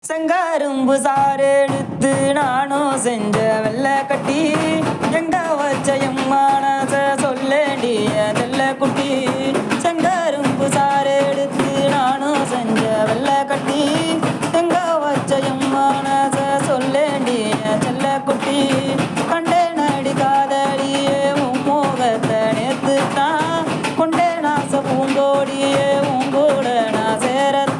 செங்காரும்பு சாறு எடுத்து நானும் செஞ்ச வெள்ளை கட்டி எங்க வச்ச எம்மானச சொல்லேண்டிய தெல்ல குட்டி செங்காரும்பு சாறு எடுத்து நானும் செஞ்ச வெள்ளை கட்டி எங்க வச்ச எம்மானச சொல்லேண்டிய செல்ல குட்டி கண்டே நடி காதலியே உன் மோகத்தை நேத்துத்தான் கொண்டே நாச பூங்கோடியே உங்கூட நான் சேரத்தான்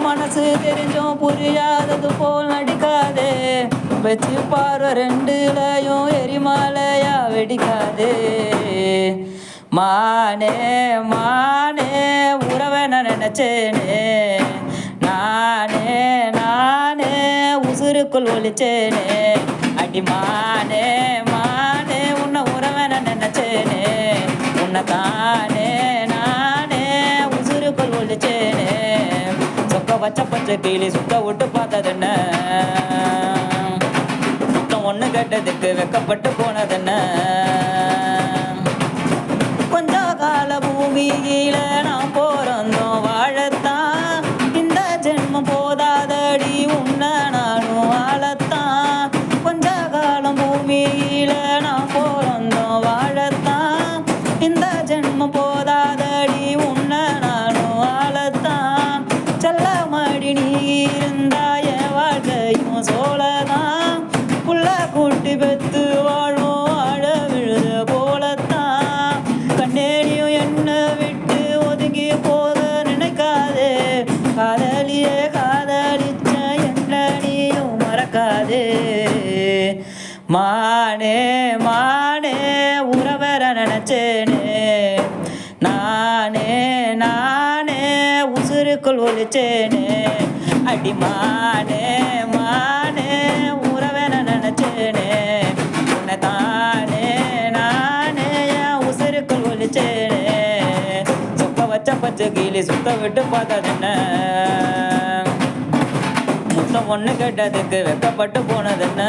மனசு தெரிஞ்சும் புரியாதது போல் நடிக்காதே வச்சு பார்வை ரெண்டுலையும் எரிமலையா வெடிக்காதே மானே மானே உறவை நான் நினைச்சேனே நானே நானே உசுருக்குள் ஒழிச்சேனே அடி மானே மானே உன்னை உறவை நான் நினைச்சேனே உன்னை தானே நானே உசுருக்குள் ஒழிச்சேனே பச்சை பச்சை கீழே சுத்த விட்டு பார்த்ததென்ன சுத்தம் ஒண்ணு கேட்டதுக்கு வெக்கப்பட்டு போனதென்ன கொஞ்ச கால பூமியில நாம் போறந்தோம் வாழத்தான் இந்த ஜென்மம் போதாதடி உன்ன நானும் வாழத்தான் கொஞ்ச காலம் பூமியில நாம் போறந்தோம் வாழத்தான் இந்த ஜென்மம் போதாதடி உன்ன நானும் வாழத்தான் செல்லமாடி நீ இருந்தாய வாழ்க்கையும் சோழதான் புள்ள கூட்டி பெத்து வாழும் ஆழ விழுத போலத்தான் கண்ணேடியும் என்ன விட்டு ஒதுங்கி போக நினைக்காதே காதலியே காதலிச்ச என்ன நீயும் மறக்காதே மானே மானே உறவர நினைச்சேனே நானே நானே உசுருக்குள் ஒழிச்சேனே அடி மானே மானே உறவை நான் நினைச்சேனே உன்னை தானே நானே உசுருக்குள் ஒழிச்சேனே சொக்க வச்ச பச்சை கீழே சுத்த விட்டு பார்த்ததென்ன முத்தம் ஒண்ணு கேட்டதுக்கு வெக்கப்பட்டு போனதென்ன